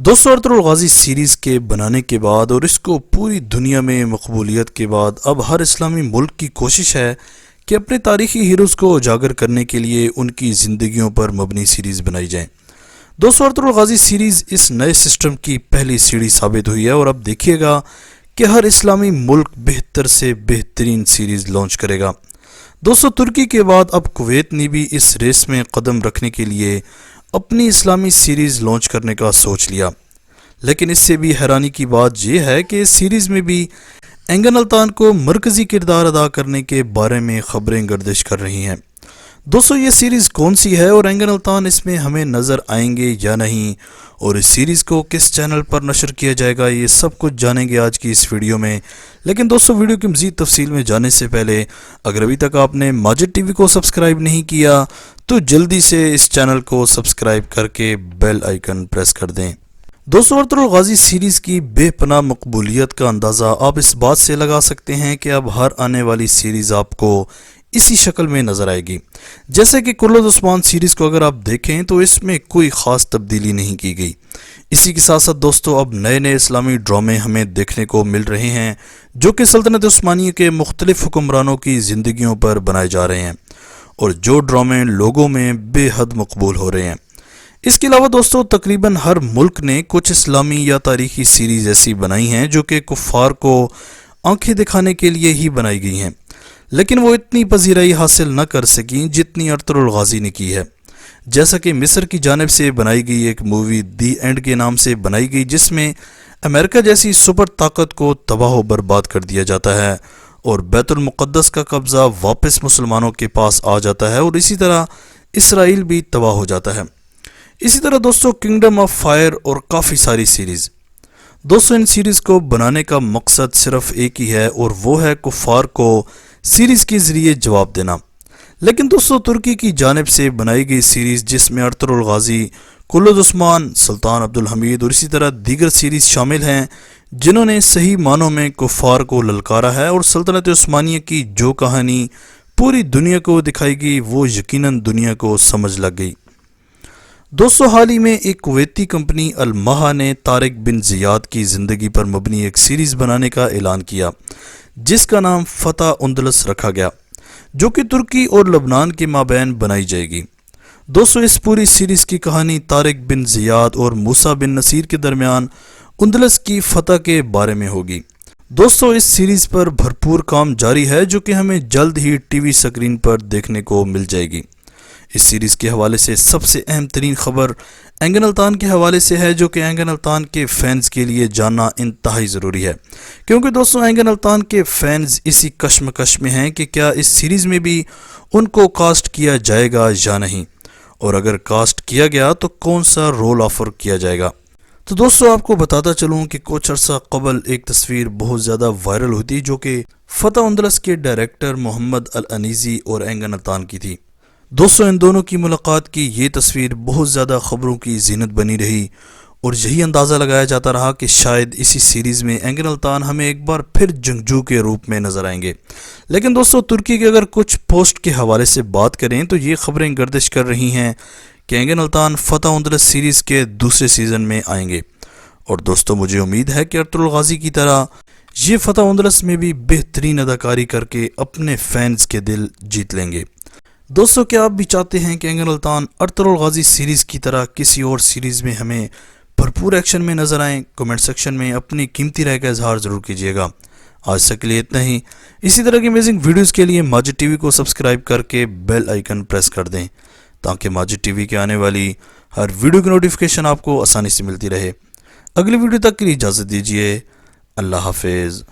दोस्तों अर्तुगरुल गाजी सीरीज़ के बनाने के बाद और इसको पूरी दुनिया में मकबूलियत के बाद अब हर इस्लामी मुल्क की कोशिश है कि अपने तारीख़ी हीरोज़ को उजागर करने के लिए उनकी ज़िंदगियों पर मबनी सीरीज़ बनाई जाए। दोस्तों अर्तुगरुल गाजी सीरीज़ इस नए सिस्टम की पहली सीढ़ी साबित हुई है और अब देखिएगा कि हर इस्लामी मुल्क बेहतर से बेहतरीन सीरीज़ लॉन्च करेगा। दोस्तों तुर्की के बाद अब कुवैत ने भी इस रेस में कदम रखने के लिए अपनी इस्लामी सीरीज़ लॉन्च करने का सोच लिया, लेकिन इससे भी हैरानी की बात यह है कि इस सीरीज़ में भी एंगन अल्तान को मरकज़ी किरदार अदा करने के बारे में खबरें गर्दिश कर रही हैं। दोस्तों ये सीरीज़ कौन सी है और एंगन अल्तान इसमें हमें नज़र आएंगे या नहीं, और इस सीरीज़ को किस चैनल पर नशर किया जाएगा, ये सब कुछ जानेंगे आज की इस वीडियो में। लेकिन दोस्तों वीडियो की मज़ीद तफसील में जाने से पहले अगर अभी तक आपने माजिद टीवी को सब्सक्राइब नहीं किया तो जल्दी से इस चैनल को सब्सक्राइब करके बेल आइकन प्रेस कर दें। दोस्तों अर्तुगरुल गाजी सीरीज़ की बेपनाह मकबूलियत का अंदाज़ा आप इस बात से लगा सकते हैं कि अब हर आने वाली सीरीज़ आपको इसी शक्ल में नज़र आएगी। जैसे कि कुल्लुद उस्मान सीरीज़ को अगर आप देखें तो इसमें कोई ख़ास तब्दीली नहीं की गई। इसी के साथ साथ दोस्तों अब नए नए इस्लामी ड्रामे हमें देखने को मिल रहे हैं जो कि सल्तनत उस्मानिया के मुख्तलिफ हुक्मरानों की ज़िंदगियों पर बनाए जा रहे हैं और जो ड्रामे लोगों में बेहद मकबूल हो रहे हैं। इसके अलावा दोस्तों तकरीबन हर मुल्क ने कुछ इस्लामी या तारीख़ी सीरीज़ ऐसी बनाई हैं जो कि कुफ़ार को आंखें दिखाने के लिए ही बनाई गई हैं, लेकिन वो इतनी पजीराई हासिल न कर सकी जितनी अर्तुगरुल गाजी ने की है। जैसा कि मिस्र की जानिब से बनाई गई एक मूवी दी एंड के नाम से बनाई गई, जिसमें अमेरिका जैसी सुपर ताकत को तबाह व बर्बाद कर दिया जाता है और बैतुल मुक़द्दस का कब्ज़ा वापस मुसलमानों के पास आ जाता है और इसी तरह इसराइल भी तबाह हो जाता है। इसी तरह दोस्तों किंगडम ऑफ फायर और काफ़ी सारी सीरीज़। दोस्तों इन सीरीज़ को बनाने का मकसद सिर्फ एक ही है और वो है कुफ़ार को सीरीज़ के ज़रिए जवाब देना। लेकिन दोस्तों तुर्की की जानिब से बनाई गई सीरीज़ जिसमें अर्तुगरुल गाजी, कुल्लुद उस्मान, सुल्तान अब्दुल हमीद और इसी तरह दीगर सीरीज़ शामिल हैं जिन्होंने सही मानों में कुफ़ार को ललकारा है और सल्तनत उस्मानिया की जो कहानी पूरी दुनिया को दिखाई गई वो यकीनन दुनिया को समझ लग गई। दोस्तों हाल ही में एक कुवैती कंपनी अल महा ने तारिक बिन ज़ियाद की ज़िंदगी पर मबनी एक सीरीज़ बनाने का ऐलान किया जिसका नाम फतह उंदलस रखा गया, जो कि तुर्की और लबनान के माबैन बनाई जाएगी। दोस्तों इस पूरी सीरीज़ की कहानी तारिक बिन ज़ियाद और मूसा बिन नसीर के दरमियान उंदलस की फतह के बारे में होगी। दोस्तों इस सीरीज़ पर भरपूर काम जारी है जो कि हमें जल्द ही टीवी स्क्रीन पर देखने को मिल जाएगी। इस सीरीज़ के हवाले से सबसे अहम तरीन खबर एंगन अल्तान के हवाले से है, जो कि एंगन अल्तान के फैंस के लिए जानना इंतहाई ज़रूरी है, क्योंकि दोस्तों एंगन अल्तान के फैंस इसी कश्मकश में हैं कि क्या इस सीरीज़ में भी उनको कास्ट किया जाएगा या नहीं, और अगर कास्ट किया गया तो कौन सा रोल ऑफ़र किया जाएगा। तो दोस्तों आपको बताता चलूँ कि कुछ अर्सा कबल एक तस्वीर बहुत ज़्यादा वायरल हुई थी जो कि फतह उंदलस के डायरेक्टर मोहम्मद अल अनीसी और एंगन अल्तान की थी। दोस्तों इन दोनों की मुलाकात की ये तस्वीर बहुत ज़्यादा ख़बरों की जीनत बनी रही और यही अंदाज़ा लगाया जाता रहा कि शायद इसी सीरीज़ में एंगन अल्तान हमें एक बार फिर जंगजू के रूप में नज़र आएंगे। लेकिन दोस्तों तुर्की के अगर कुछ पोस्ट के हवाले से बात करें तो ये खबरें गर्दिश कर रही हैं कि एंगन अल्तान फतह उंदलस सीरीज़ के दूसरे सीज़न में आएंगे और दोस्तों मुझे उम्मीद है कि अर्तुगरुल गाजी की तरह ये फतह उंदलस में भी बेहतरीन अदाकारी करके अपने फैंस के दिल जीत लेंगे। दोस्तों क्या आप भी चाहते हैं कि एंगन अल्तान अर्तुगरुल गाजी सीरीज़ की तरह किसी और सीरीज़ में हमें भरपूर एक्शन में नज़र आएँ? कमेंट सेक्शन में अपनी कीमती राय का इजहार ज़रूर कीजिएगा। आज तक के लिए इतना ही। इसी तरह की अमेजिंग वीडियोज़ के लिए माजिद टीवी को सब्सक्राइब करके बेल आइकन प्रेस कर दें ताकि माजिद टीवी के आने वाली हर वीडियो की नोटिफिकेशन आपको आसानी से मिलती रहे। अगली वीडियो तक के लिए इजाज़त दीजिए। अल्लाह हाफिज़।